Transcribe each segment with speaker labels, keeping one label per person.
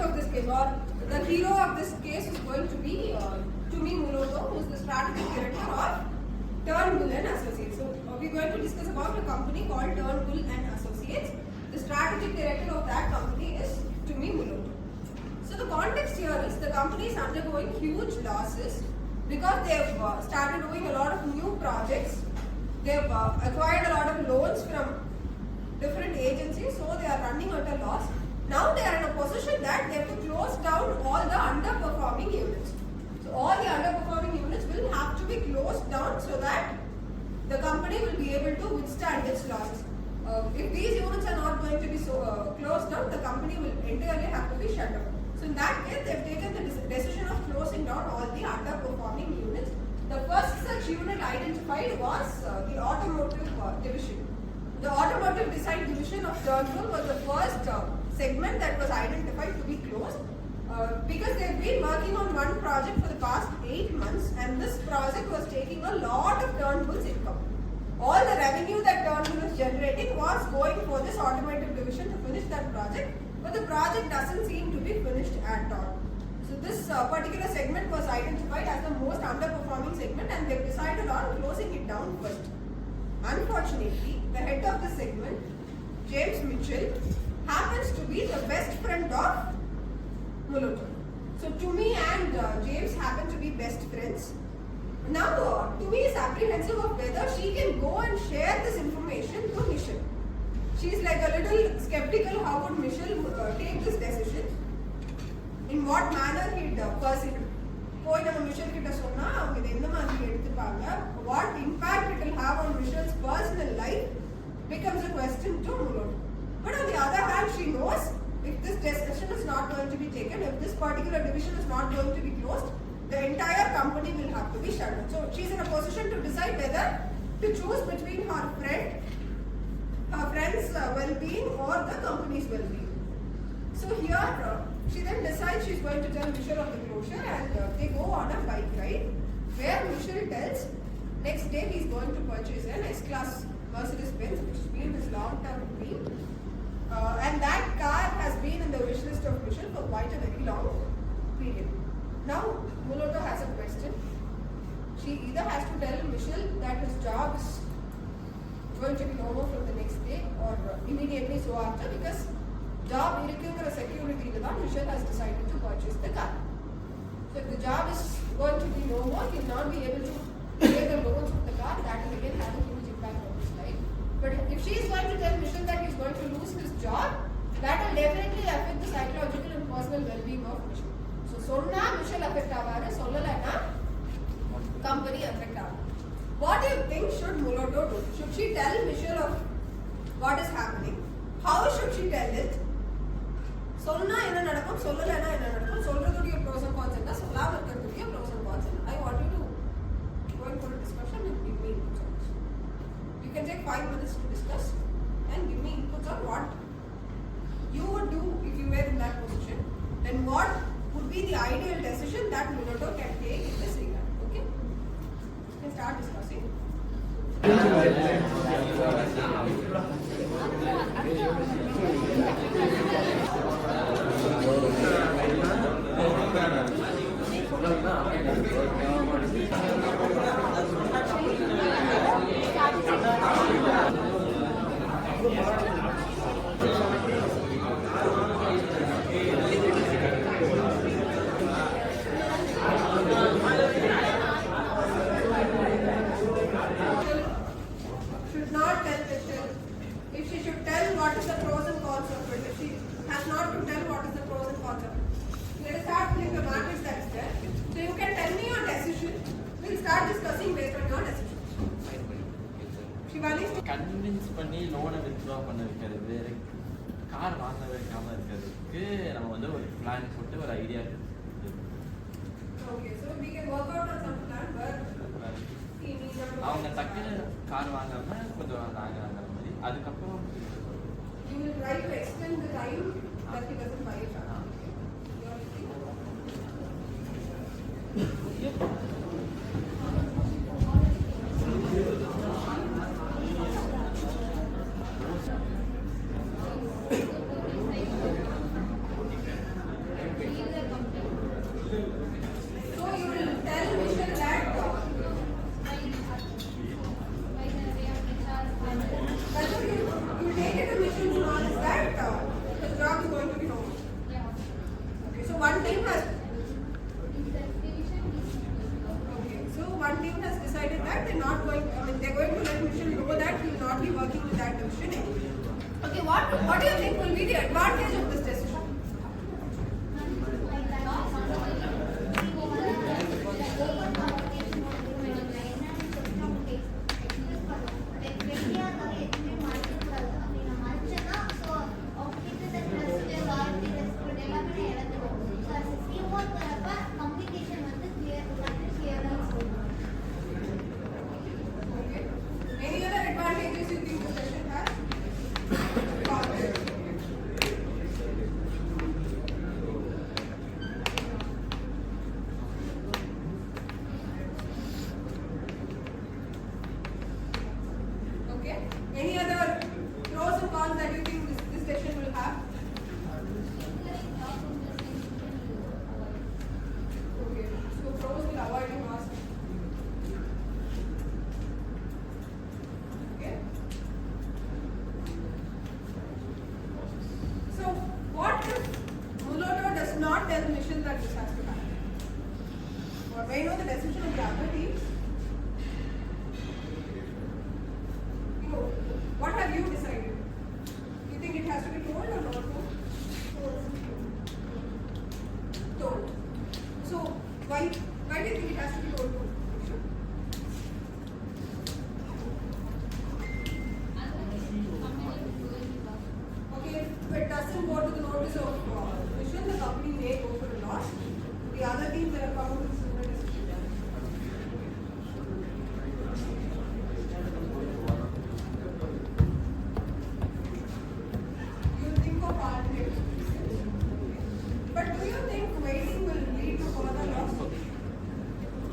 Speaker 1: of this case, or the hero of this case is going to be Tumi Muloto, who is the strategic director of Turnbull and Associates. So we're going to discuss about a company called Turnbull and Associates. The strategic director of that company is Tumi Muloto. So the context here is the company is undergoing huge losses because they have started doing a lot of new projects. They have acquired a lot of loans from different agencies, so they are running at a loss. Now they are in a position that they have to close down all the underperforming units. So all the underperforming units will have to be closed down so that the company will be able to withstand its losses. If these units are not going to be closed down, the company will entirely have to be shut down. So in that case, they have taken the decision of closing down all the underperforming units. The first such unit identified was the automotive division. The automotive design division of Turnbull was the first segment that was identified to be closed because they have been working on one project for the past 8 months, and this project was taking a lot of Turnbull's income. All the revenue that Turnbull was generating was going for this automotive division to finish that project, but the project doesn't seem to be finished at all. So this particular segment was identified as the most underperforming segment, and they decided on closing it down first. Unfortunately, the head of the segment, James Mitchell, happens to be the best friend of Muloto. So Tumi and James happen to be best friends. Now Tumi is apprehensive of whether she can go and share this information to Mitchell. She is like a little skeptical how would Mitchell take this decision. In what manner he'd perceive it. போய் நம்ம Michelle கிட்ட சொன்னா அவங்க இதை எந்த மாதிரி எடுத்துப்பாங்க, what impact it will have on Michelle's personal life becomes a question to Muloto. But on the other hand, she knows if this decision is not going to be taken, if this particular division is not going to be closed, the entire company will have to be shut down. So she's in a position to decide whether to choose between her friend's well-being or the company's well-being. So here she then decides she's going to tell Michelle of the closure, and they go on a bike ride where Michelle tells next day he's going to purchase an S-Class Mercedes-Benz, which has been his long-term dream. And that car has been in the wish list of Michelle for quite a very long period. Now Muloto has a question. She either has to tell Michelle that his job is going to be over from the next day or immediately so after, because job irukkuங்கிற security தான் Michelle has decided to purchase the car. So if the job is going to be no more, he will not be able to pay the loans of the car. That will again have a huge impact on his life. But if she is going to tell Michelle that he is going to lose his job, that will definitely affect the psychological and personal well-being of Michelle. So சொன்னா Michelle affect ஆவாரு, சொல்லலைன்னா company affect ஆவாரு. What do you think should Muloto do? Should she tell Michelle of what is happening? How should she tell it? சொன்னா என்ன நடக்கும், சொல்லலைன்னா என்ன நடக்கும், சொல்றதுடைய pros and cons என்ன, சொல்லாம இருக்கிறதுடைய pros and cons என்ன. I want you to go in for a discussion and give me inputs on this. You can take 5 minutes to discuss and give me inputs on what you would do if you were in that position, and what would be the ideal decision that Muloto can take in this regard. Okay? You can start discussing. Should not tell Michelle. If she should tell what is the pros and cons of it, if she has not to tell what is the pros and cons of it. Let us start with the matrix that is there. So you can tell me your decision. We'll start discussing based on your decision. Shivani?
Speaker 2: Convince பண்ணி லோனை withdraw பண்ண வைக்கிறது, car வாங்க வைக்காம இருக்கிறதுக்கு நம்ம வந்து ஒரு பிளான் போட்டு ஒரு idea.
Speaker 1: Okay, so we can work out on some plan where
Speaker 2: அவங்க டக்குன்னு கார் வாங்காம கொஞ்சம் வாங்குறாங்க மாதிரி. அதுக்கப்புறம்
Speaker 1: you will try to extend the time that he doesn't buy it. what do you think will be the advantage of this decision? Okay. Any other advantages you think this decision has? Okay. Any other pros and cons that you think this decision will have? Okay. So pros will avoid you ask. Okay. So what if Muloto does not tell Michelle that this has to happen? Or may know the decision of the other team? You know, what have you decided? You think it has to be told or not told? Told. So why do you think it has to be told? Okay, if it doesn't go to the notice of Michelle, the company may go for a loss. The other teams that have come to the similar decision. You think of alternatives. But do you think waiting will lead to further loss?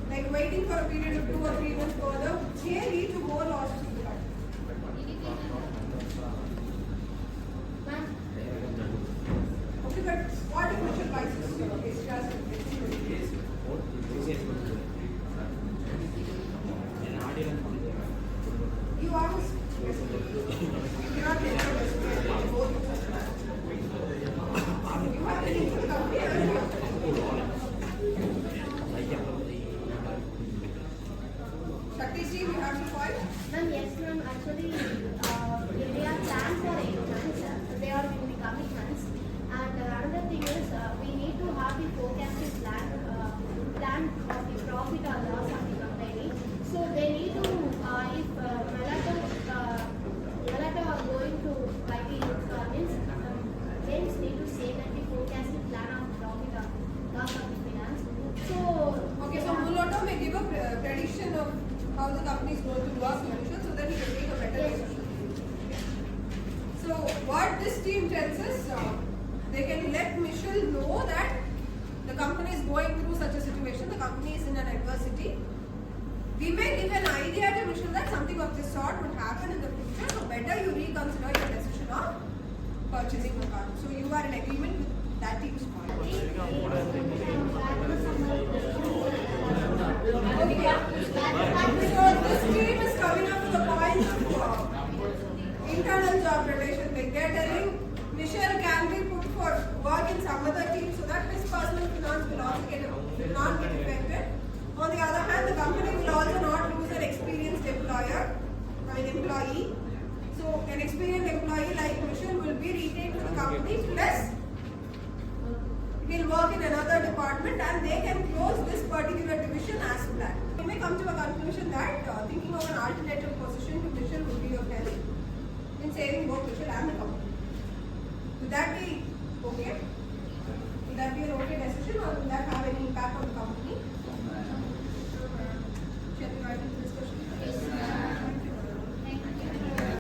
Speaker 1: Like waiting for a period of 2 or 3 months further may lead to more losses to the company. Okay, but what if Michelle buys this case? You asked. You cannot get out of this. You have to leave the company earlier. Shakti, Steve, you have to fight.
Speaker 3: Ma'am, yes, ma'am. Actually, they are planned for 8 months. They are in the commitments. And another thing is, we need to have the forecasted plan of the profit or loss of the company. So they need to, if Malato are going to buy the means, James need to say that the forecasted plan of profit or loss of the finance. So
Speaker 1: Okay, so Muloto may give a prediction of how the company is going to do our solution so that he can take a better
Speaker 3: Yes.
Speaker 1: decision. So what this team tells us, they can let Michelle know that the company is going through such a situation, the company is in an adversity. We may give an idea to Michelle that something of this sort would happen in the future, so better you reconsider your decision of purchasing the car. So you are in agreement with that team's point. Okay. So this team is coming up with a point of internal job rotation. Like they are telling Michelle can be put for work in some other team so that his personal finance will also will not get affected. On the other hand, the company will also not lose an experienced employee. So an experienced employee like Michelle will be retained to the company plus will work in another department and they can close this particular division as planned. We may come to a conclusion that thinking of an alternative position to Michelle would be of help in saving both Michelle and the company. Would that be okay? Would that be an okay decision or will that have any impact on the company? Shall we write into discussion?